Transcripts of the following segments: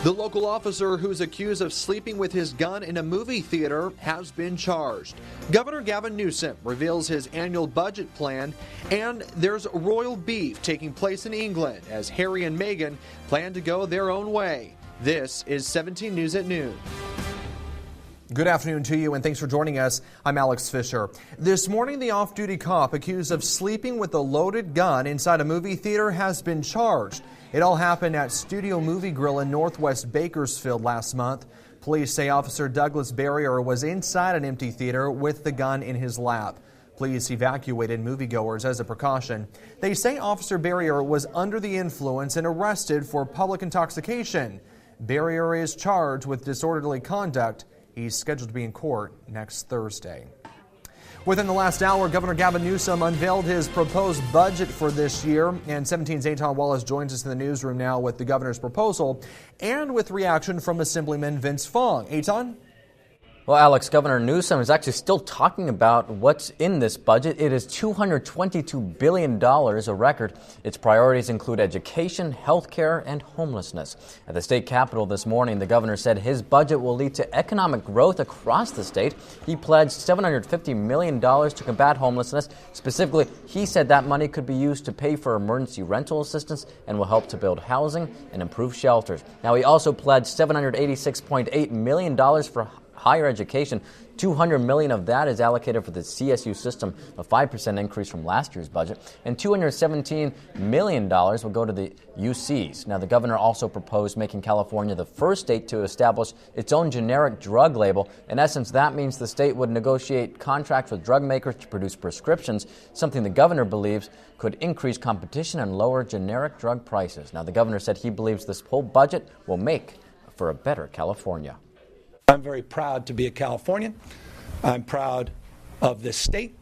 The local officer who's accused of sleeping with his gun in a movie theater has been charged. Governor Gavin Newsom reveals his annual budget plan, and there's royal beef taking place in England as Harry and Meghan plan to go their own way. This is 17 News at Noon. Good afternoon to you, and thanks for joining us. I'm Alex Fisher. This morning, the off-duty cop accused of sleeping with a loaded gun inside a movie theater has been charged. It all happened at Studio Movie Grill in Northwest Bakersfield last month. Police say Officer Douglas Barrier was inside an empty theater with the gun in his lap. Police evacuated moviegoers as a precaution. They say Officer Barrier was under the influence and arrested for public intoxication. Barrier is charged with disorderly conduct. He's scheduled to be in court next Thursday. Within the last hour, Governor Gavin Newsom unveiled his proposed budget for this year. And 17's Aton Wallace joins us in the newsroom now with the governor's proposal and with reaction from Assemblyman Vince Fong. Aton? Well, Alex, Governor Newsom is actually still talking about what's in this budget. It is $222 billion, a record. Its priorities include education, health care, and homelessness. At the state capitol this morning, the governor said his budget will lead to economic growth across the state. He pledged $750 million to combat homelessness. Specifically, he said that money could be used to pay for emergency rental assistance and will help to build housing and improve shelters. Now, he also pledged $786.8 million for higher education. $200 million of that is allocated for the CSU system, a 5% increase from last year's budget, and $217 million will go to the UCs. Now, the governor also proposed making California the first state to establish its own generic drug label. In essence, that means the state would negotiate contracts with drug makers to produce prescriptions, something the governor believes could increase competition and lower generic drug prices. Now, the governor said he believes this whole budget will make for a better California. I'm very proud to be a Californian. I'm proud of this state,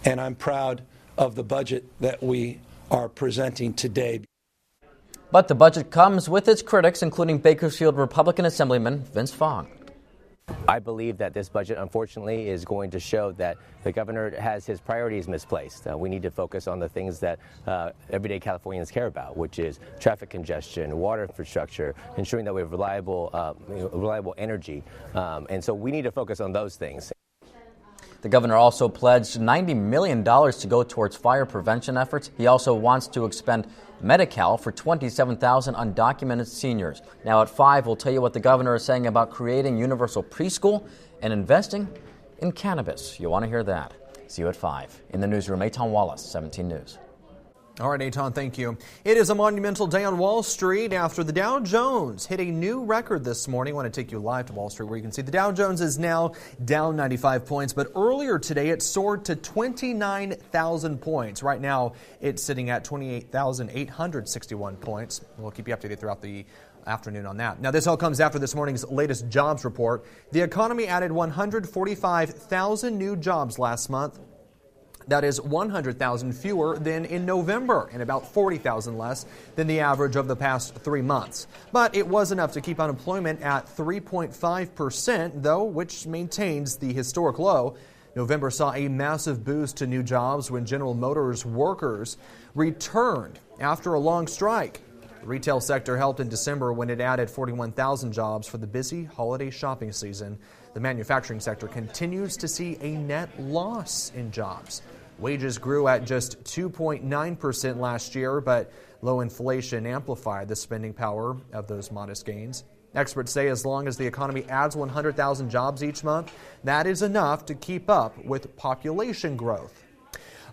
and I'm proud of the budget that we are presenting today. But the budget comes with its critics, including Bakersfield Republican Assemblyman Vince Fong. I believe that this budget, unfortunately, is going to show that the governor has his priorities misplaced. We need to focus on the things that everyday Californians care about, which is traffic congestion, water infrastructure, ensuring that we have reliable energy. And so we need to focus on those things. The governor also pledged $90 million to go towards fire prevention efforts. He also wants to expend Medi-Cal for 27,000 undocumented seniors. Now at 5, we'll tell you what the governor is saying about creating universal preschool and investing in cannabis. You'll want to hear that. See you at 5. In the newsroom, Aton Wallace, 17 News. All right, Aton, thank you. It is a monumental day on Wall Street after the Dow Jones hit a new record this morning. I want to take you live to Wall Street where you can see the Dow Jones is now down 95 points, but earlier today it soared to 29,000 points. Right now it's sitting at 28,861 points. We'll keep you updated throughout the afternoon on that. Now, this all comes after this morning's latest jobs report. The economy added 145,000 new jobs last month. That is 100,000 fewer than in November and about 40,000 less than the average of the past 3 months. But it was enough to keep unemployment at 3.5%, though, which maintains the historic low. November saw a massive boost to new jobs when General Motors workers returned after a long strike. The retail sector helped in December when it added 41,000 jobs for the busy holiday shopping season. The manufacturing sector continues to see a net loss in jobs. Wages grew at just 2.9% last year, but low inflation amplified the spending power of those modest gains. Experts say as long as the economy adds 100,000 jobs each month, that is enough to keep up with population growth.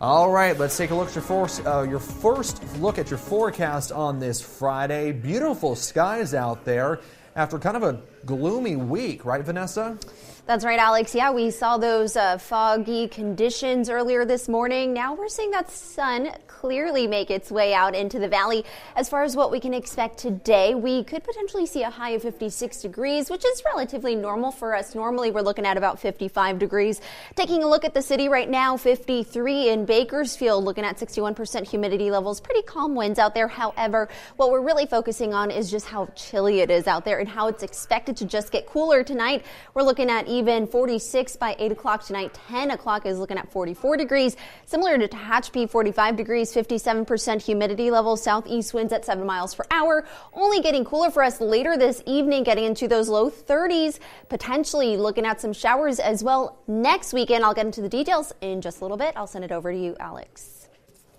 All right, let's take a look at your first look at your forecast on this Friday. Beautiful skies out there after kind of a gloomy week, right, Vanessa? That's right, Alex. Yeah, we saw those foggy conditions earlier this morning. Now we're seeing that sun clearly make its way out into the valley. As far as what we can expect today, we could potentially see a high of 56 degrees, which is relatively normal for us. Normally, we're looking at about 55 degrees. Taking a look at the city right now, 53 in Bakersfield, looking at 61% humidity levels. Pretty calm winds out there. However, what we're really focusing on is just how chilly it is out there and how it's expected to just get cooler tonight. We're looking at even. 46 by 8 o'clock tonight. 10 o'clock is looking at 44 degrees. Similar to Tehachapi, 45 degrees, 57% humidity level. Southeast winds at 7 miles per hour. Only getting cooler for us later this evening, getting into those low 30s. Potentially looking at some showers as well next weekend. I'll get into the details in just a little bit. I'll send it over to you, Alex.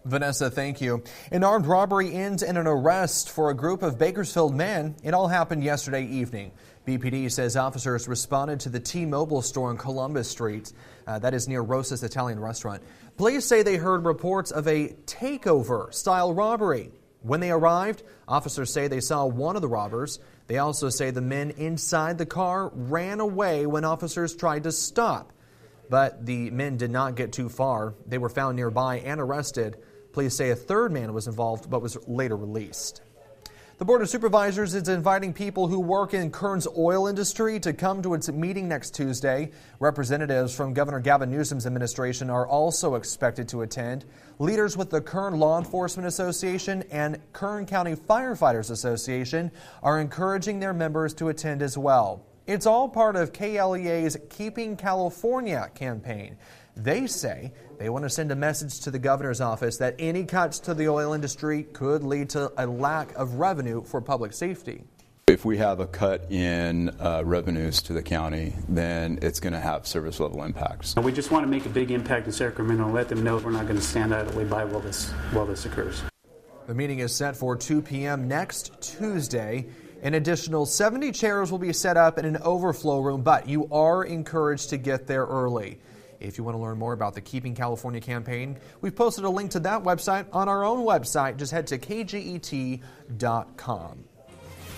Vanessa, thank you. An armed robbery ends in an arrest for a group of Bakersfield men. It all happened yesterday evening. BPD says officers responded to the T-Mobile store on Columbus Street. That is near Rosa's Italian restaurant. Police say they heard reports of a takeover-style robbery. When they arrived, officers say they saw one of the robbers. They also say the men inside the car ran away when officers tried to stop. But the men did not get too far. They were found nearby and arrested. Police say a third man was involved but was later released. The Board of Supervisors is inviting people who work in Kern's oil industry to come to its meeting next Tuesday. Representatives from Governor Gavin Newsom's administration are also expected to attend. Leaders with the Kern Law Enforcement Association and Kern County Firefighters Association are encouraging their members to attend as well. It's all part of KLEA's Keeping California campaign. They say they want to send a message to the governor's office that any cuts to the oil industry could lead to a lack of revenue for public safety. If we have a cut in revenues to the county, then it's going to have service level impacts. We just want to make a big impact in Sacramento and let them know we're not going to stand idly by while this occurs. The meeting is set for 2 p.m. next Tuesday. An additional 70 chairs will be set up in an overflow room, but you are encouraged to get there early. If you want to learn more about the Keeping California campaign, we've posted a link to that website on our own website. Just head to kget.com.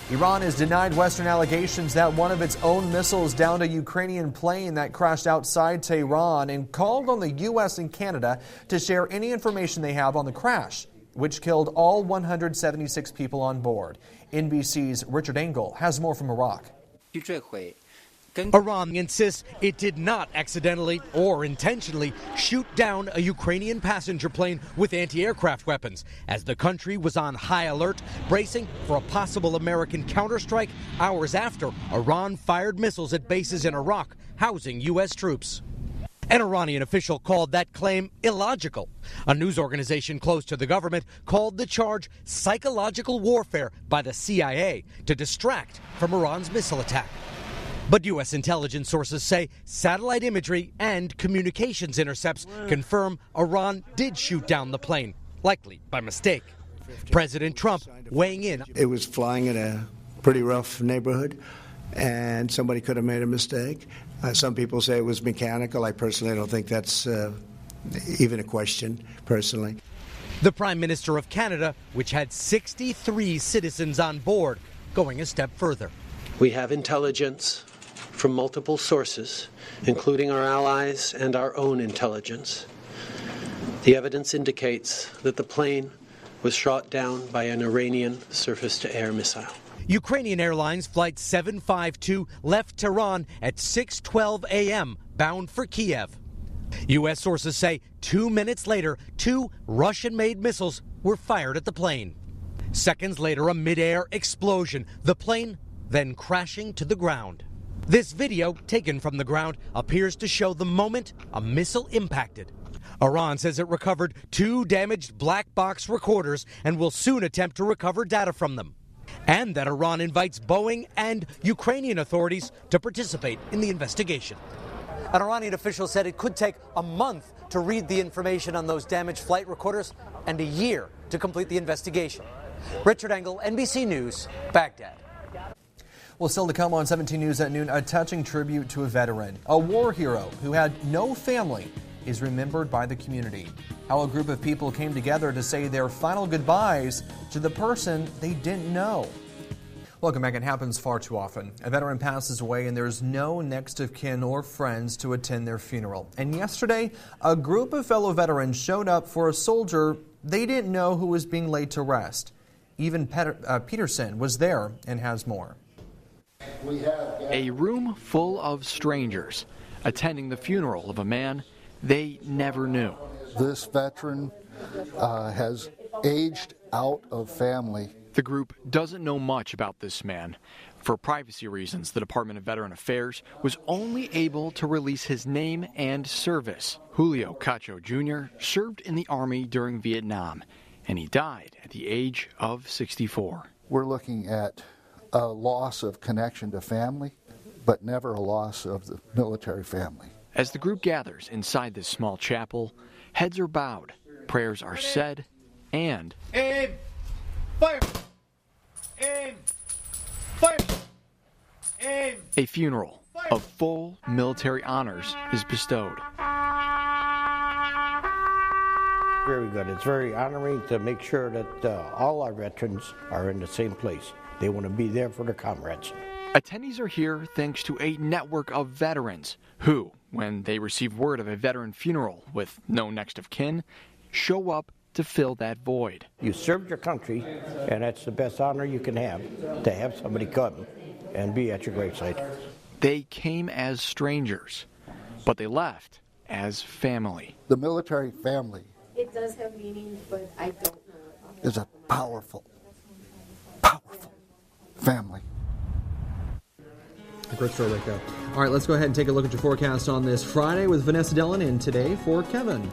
Iran has denied Western allegations that one of its own missiles downed a Ukrainian plane that crashed outside Tehran and called on the U.S. and Canada to share any information they have on the crash, which killed all 176 people on board. NBC's Richard Engel has more from Iraq. Iran insists it did not accidentally or intentionally shoot down a Ukrainian passenger plane with anti-aircraft weapons, as the country was on high alert, bracing for a possible American counterstrike hours after Iran fired missiles at bases in Iraq housing U.S. troops. An Iranian official called that claim illogical. A news organization close to the government called the charge psychological warfare by the CIA to distract from Iran's missile attack. But U.S. intelligence sources say satellite imagery and communications intercepts confirm Iran did shoot down the plane, likely by mistake. President Trump weighing in. It was flying in a pretty rough neighborhood, and somebody could have made a mistake. Some people say it was mechanical. I personally don't think that's even a question, personally. The Prime Minister of Canada, which had 63 citizens on board, going a step further. We have intelligence from multiple sources, including our allies and our own intelligence. The evidence indicates that the plane was shot down by an Iranian surface-to-air missile. Ukrainian Airlines Flight 752 left Tehran at 6:12 a.m., bound for Kiev. U.S. sources say 2 minutes later, 2 Russian-made missiles were fired at the plane. Seconds later, a mid-air explosion, the plane then crashing to the ground. This video, taken from the ground, appears to show the moment a missile impacted. Iran says it recovered 2 damaged black box recorders and will soon attempt to recover data from them. And that Iran invites Boeing and Ukrainian authorities to participate in the investigation. An Iranian official said it could take a month to read the information on those damaged flight recorders and a year to complete the investigation. Richard Engel, NBC News, Baghdad. Well, still to come on 17 News at noon, a touching tribute to a veteran. A war hero who had no family is remembered by the community. How a group of people came together to say their final goodbyes to the person they didn't know. Welcome back. It happens far too often. A veteran passes away and there's no next of kin or friends to attend their funeral. And yesterday, a group of fellow veterans showed up for a soldier they didn't know who was being laid to rest. Even Peterson was there and has more. A room full of strangers attending the funeral of a man they never knew. This veteran has aged out of family The group doesn't know much about this man. For privacy reasons, the Department of Veteran Affairs was only able to release his name and service. Julio Cacho Jr. served in the Army during Vietnam, and he died at the age of 64. We're looking at a loss of connection to family, but never a loss of the military family. As the group gathers inside this small chapel, heads are bowed, prayers are said, and aim, fire, aim, fire, aim. A funeral of full military honors is bestowed. Very good. It's very honoring to make sure that all our veterans are in the same place. They want to be there for their comrades. Attendees are here thanks to a network of veterans who, when they receive word of a veteran funeral with no next of kin, show up to fill that void. You served your country, and that's the best honor you can have, to have somebody come and be at your gravesite. They came as strangers, but they left as family. The military family. It does have meaning, but I don't know. Is a powerful family. Great story like that. All right, let's go ahead and take a look at your forecast on this Friday with Vanessa Dillon in today for Kevin.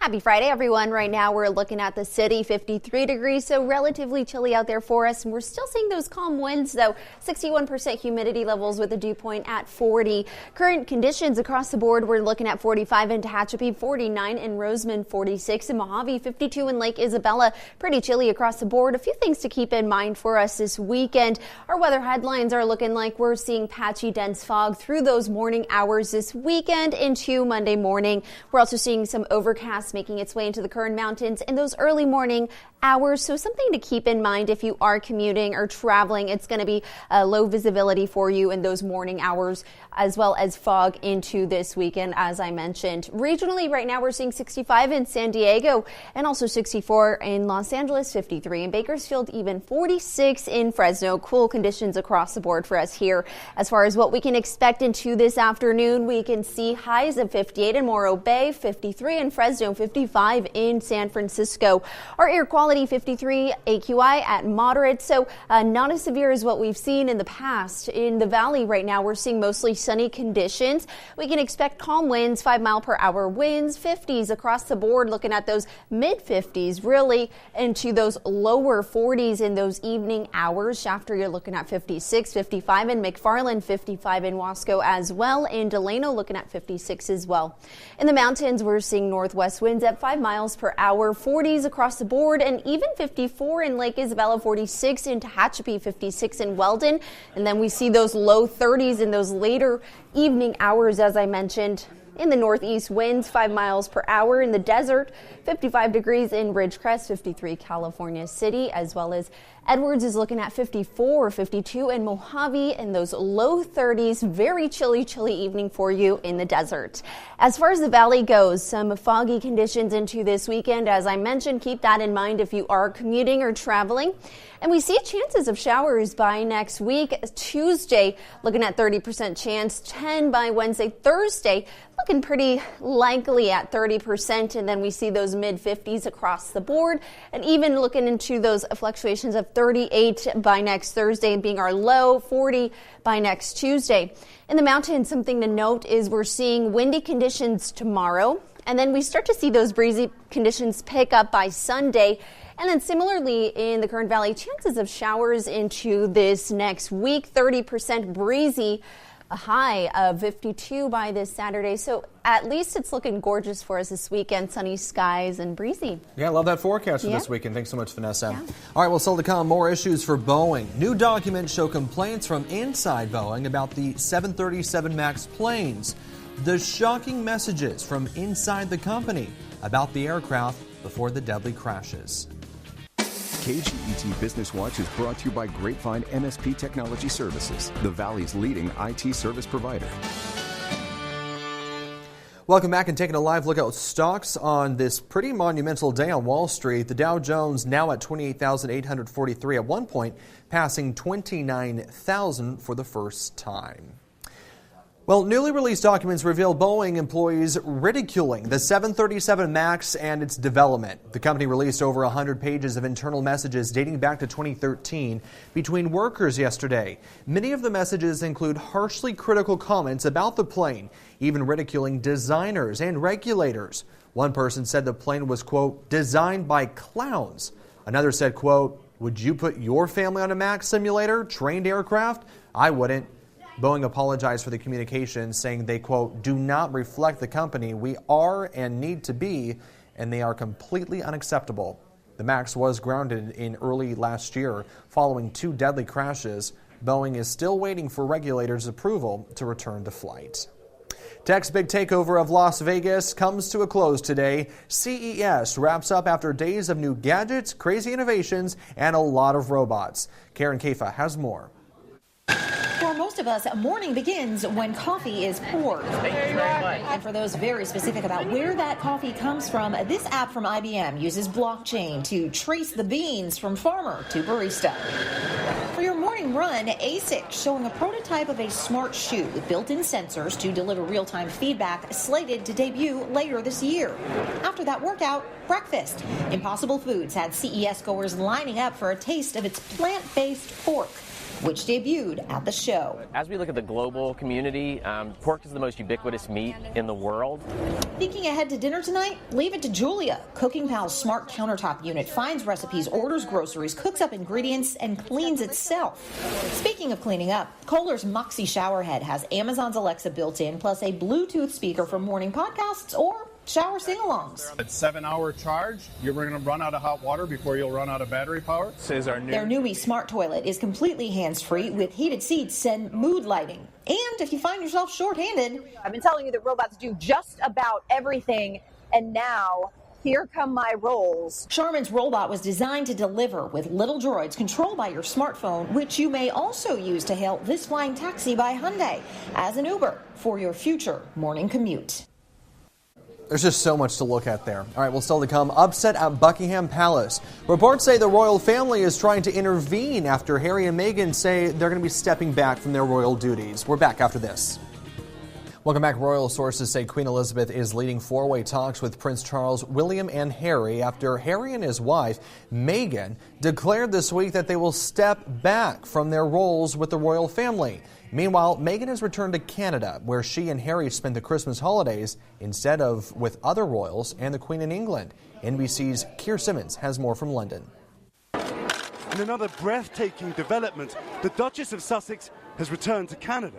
Happy Friday, everyone. Right now we're looking at the city, 53 degrees, so relatively chilly out there for us. And we're still seeing those calm winds, though. 61% humidity levels with a dew point at 40. Current conditions across the board, we're looking at 45 in Tehachapi, 49 in Roseman, 46 in Mojave, 52 in Lake Isabella. Pretty chilly across the board. A few things to keep in mind for us this weekend. Our weather headlines are looking like we're seeing patchy dense fog through those morning hours this weekend into Monday morning. We're also seeing some overcast making its way into the Kern Mountains in those early morning hours. So something to keep in mind if you are commuting or traveling. It's going to be low visibility for you in those morning hours, as well as fog into this weekend, as I mentioned. Regionally, right now we're seeing 65 in San Diego and also 64 in Los Angeles, 53 in Bakersfield, even 46 in Fresno. Cool conditions across the board for us here. As far as what we can expect into this afternoon, we can see highs of 58 in Morro Bay, 53 in Fresno, 55 in San Francisco. Our air quality 53 AQI at moderate, so not as severe as what we've seen in the past. In the valley right now, we're seeing mostly sunny conditions. We can expect calm winds, 5-mile-per-hour winds, 50s across the board, looking at those mid-50s, really into those lower 40s in those evening hours. Shafter, you're looking at 56, 55 in McFarland, 55 in Wasco as well. In Delano, looking at 56 as well. In the mountains, we're seeing northwest winds at 5 miles per hour, 40s across the board, and even 54 in Lake Isabella, 46 in Tehachapi, 56 in Weldon. And then we see those low 30s in those later evening hours, as I mentioned. In the northeast, winds 5 miles per hour. In the desert, 55 degrees in Ridgecrest, 53 California City, as well as Edwards is looking at 54, 52 in Mojave, and those low 30s. Very chilly evening for you in the desert. As far as the valley goes, some foggy conditions into this weekend. As I mentioned, keep that in mind if you are commuting or traveling. And we see chances of showers by next week. Tuesday, looking at 30% chance, 10 by Wednesday. Thursday, looking pretty likely at 30%. And then we see those mid-50s across the board. And even looking into those fluctuations of 38 by next Thursday being our low, 40 by next Tuesday. In the mountains, something to note is we're seeing windy conditions tomorrow. And then we start to see those breezy conditions pick up by Sunday. And then similarly in the Kern Valley, chances of showers into this next week, 30% breezy, a high of 52 by this Saturday. So at least it's looking gorgeous for us this weekend, sunny skies and breezy. Yeah, I love that forecast for this weekend. Thanks so much, Vanessa. Yeah. All right, well, still to come, more issues for Boeing. New documents show complaints from inside Boeing about the 737 MAX planes. The shocking messages from inside the company about the aircraft before the deadly crashes. KGET Business Watch is brought to you by Grapevine MSP Technology Services, the Valley's leading IT service provider. Welcome back and taking a live look at stocks on this pretty monumental day on Wall Street. The Dow Jones now at 28,843 at one point, passing 29,000 for the first time. Well, newly released documents reveal Boeing employees ridiculing the 737 MAX and its development. The company released over 100 pages of internal messages dating back to 2013 between workers yesterday. Many of the messages include harshly critical comments about the plane, even ridiculing designers and regulators. One person said the plane was, quote, designed by clowns. Another said, quote, would you put your family on a MAX simulator, trained aircraft? I wouldn't. Boeing apologized for the communications, saying they, quote, do not reflect the company we are and need to be, and they are completely unacceptable. The MAX was grounded in early last year following 2 deadly crashes. Boeing is still waiting for regulators' approval to return to flight. Tech's big takeover of Las Vegas comes to a close today. CES wraps up after days of new gadgets, crazy innovations, and a lot of robots. Karen Kafa has more. For most of us, morning begins when coffee is poured. And for those very specific about where that coffee comes from, this app from IBM uses blockchain to trace the beans from farmer to barista. For your morning run, ASIC showing a prototype of a smart shoe with built-in sensors to deliver real-time feedback, slated to debut later this year. After that workout, breakfast. Impossible Foods had CES goers lining up for a taste of its plant-based pork, which debuted at the show. As we look at the global community, pork is the most ubiquitous meat in the world. Thinking ahead to dinner tonight? Leave it to Julia. Cooking Pal's smart countertop unit finds recipes, orders groceries, cooks up ingredients, and cleans itself. Speaking of cleaning up, Kohler's Moxie showerhead has Amazon's Alexa built in, plus a Bluetooth speaker for morning podcasts or shower sing-alongs. At 7-hour charge, you're going to run out of hot water before you'll run out of battery power. Says our new. Their Newmy smart toilet is completely hands-free with heated seats and mood lighting. And if you find yourself short-handed, I've been telling you that robots do just about everything, and now here come my rolls. Charmin's robot was designed to deliver with little droids controlled by your smartphone, which you may also use to hail this flying taxi by Hyundai as an Uber for your future morning commute. There's just so much to look at there. All right, well, still to come, upset at Buckingham Palace. Reports say the royal family is trying to intervene after Harry and Meghan say they're going to be stepping back from their royal duties. We're back after this. Welcome back. Royal sources say Queen Elizabeth is leading 4-way talks with Prince Charles, William, and Harry after Harry and his wife, Meghan, declared this week that they will step back from their roles with the royal family. Meanwhile, Meghan has returned to Canada, where she and Harry spent the Christmas holidays instead of with other royals and the Queen in England. NBC's Keir Simmons has more from London. In another breathtaking development, the Duchess of Sussex has returned to Canada.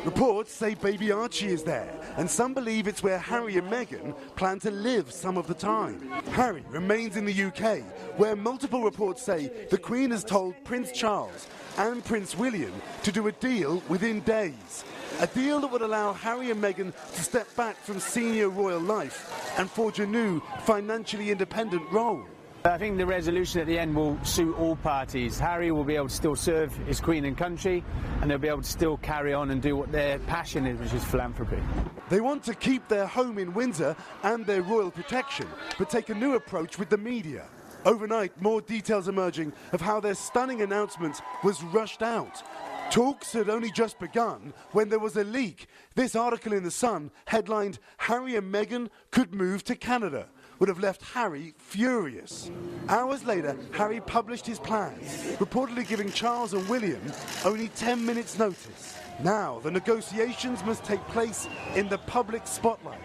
Reports say baby Archie is there, and some believe it's where Harry and Meghan plan to live some of the time. Harry remains in the UK, where multiple reports say the Queen has told Prince Charles and Prince William to do a deal within days. A deal that would allow Harry and Meghan to step back from senior royal life and forge a new, financially independent role. I think the resolution at the end will suit all parties. Harry will be able to still serve his Queen and country, and they'll be able to still carry on and do what their passion is, which is philanthropy. They want to keep their home in Windsor and their royal protection, but take a new approach with the media. Overnight, more details emerging of how their stunning announcement was rushed out. Talks had only just begun when there was a leak. This article in The Sun, headlined, "Harry and Meghan could move to Canada," would have left Harry furious. Hours later, Harry published his plans, reportedly giving Charles and William only 10 minutes' notice. Now, the negotiations must take place in the public spotlight,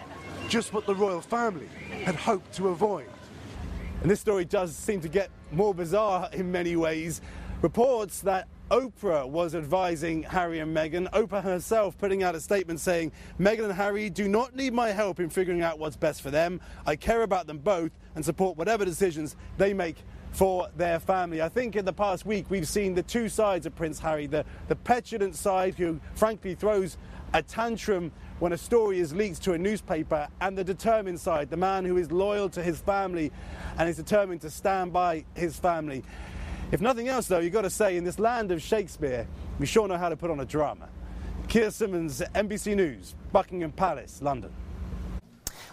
just what the royal family had hoped to avoid. And this story does seem to get more bizarre in many ways. Reports that Oprah was advising Harry and Meghan. Oprah herself putting out a statement saying, "Meghan and Harry do not need my help in figuring out what's best for them. I care about them both and support whatever decisions they make for their family." I think in the past week we've seen the two sides of Prince Harry, the petulant side who frankly throws a tantrum when a story is leaked to a newspaper, and the determined side, the man who is loyal to his family and is determined to stand by his family. If nothing else, though, you've got to say, in this land of Shakespeare, we sure know how to put on a drama. Keir Simmons, NBC News, Buckingham Palace, London.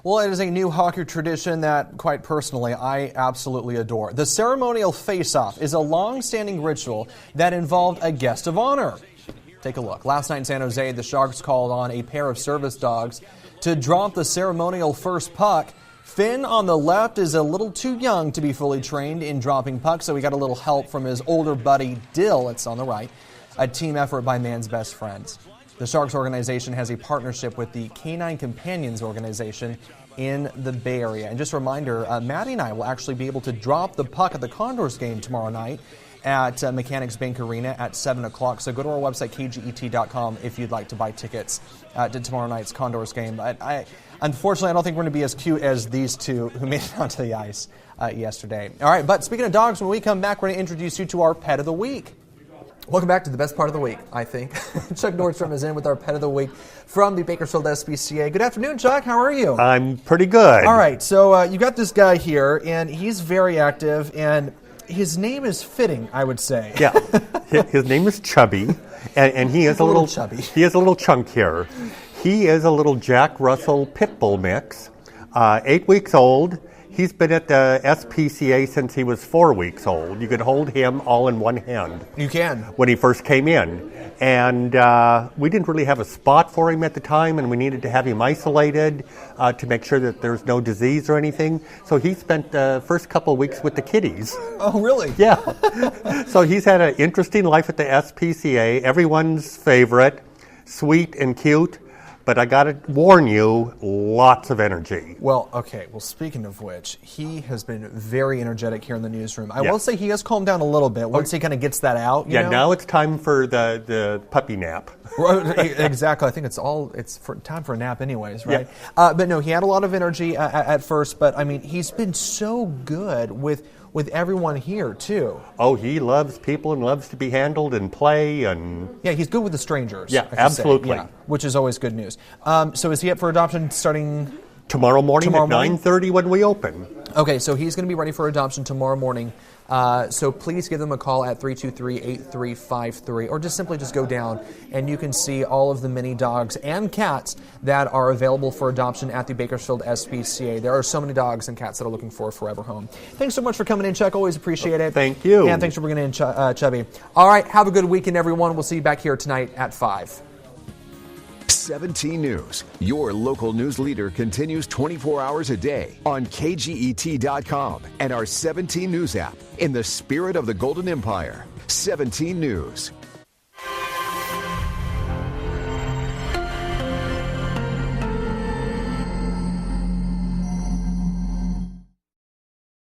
Well, it is a new hockey tradition that, quite personally, I absolutely adore. The ceremonial face-off is a long-standing ritual that involved a guest of honor. Take a look. Last night in San Jose, the Sharks called on a pair of service dogs to drop the ceremonial first puck. Finn on the left is a little too young to be fully trained in dropping pucks, so he got a little help from his older buddy Dill. It's on the right. A team effort by man's best friends. The Sharks organization has a partnership with the Canine Companions organization in the Bay Area. And just a reminder, Maddie and I will actually be able to drop the puck at the Condors game tomorrow night at Mechanics Bank Arena at 7 o'clock. So go to our website, kget.com, if you'd like to buy tickets to tomorrow night's Condors game. Unfortunately, I don't think we're going to be as cute as these two who made it onto the ice yesterday. All right, but speaking of dogs, when we come back, we're going to introduce you to our Pet of the Week. Welcome back to the best part of the week, I think. Chuck Nordstrom is in with our Pet of the Week from the Bakersfield SPCA. Good afternoon, Chuck. How are you? I'm pretty good. All right, so you got this guy here, and he's very active, and his name is fitting, I would say. Yeah, his name is Chubby, and he is a little chubby. He is a little chunk here. He is a little Jack Russell Pit Bull mix, 8 weeks old. He's been at the SPCA since he was 4 weeks old. You could hold him all in one hand. You can. When he first came in. And we didn't really have a spot for him at the time, and we needed to have him isolated to make sure that there's no disease or anything. So he spent the first couple of weeks with the kitties. Oh, really? Yeah. So he's had an interesting life at the SPCA, everyone's favorite, sweet and cute. But I got to warn you, lots of energy. Well, okay. Well, speaking of which, he has been very energetic here in the newsroom. I will say he has calmed down a little bit once he kind of gets that out. You know? Now it's time for the puppy nap. Exactly. I think it's time for a nap anyways, right? Yeah. But no, he had a lot of energy at first, but I mean, he's been so good with everyone here too. Oh, he loves people and loves to be handled and play and... Yeah, he's good with the strangers. Yeah, absolutely. Yeah, which is always good news. So is he up for adoption starting... Tomorrow morning at 9:30 when we open. Okay, so he's going to be ready for adoption tomorrow morning. So please give them a call at 323-8353 or just simply go down and you can see all of the mini dogs and cats that are available for adoption at the Bakersfield SPCA. There are so many dogs and cats that are looking for a forever home. Thanks so much for coming in, Chuck. Always appreciate it. Thank you. And thanks for bringing in Chubby. All right, have a good weekend, everyone. We'll see you back here tonight at 5. 17 News, your local news leader, continues 24 hours a day on KGET.com and our 17 News app. In the spirit of the Golden Empire, 17 News.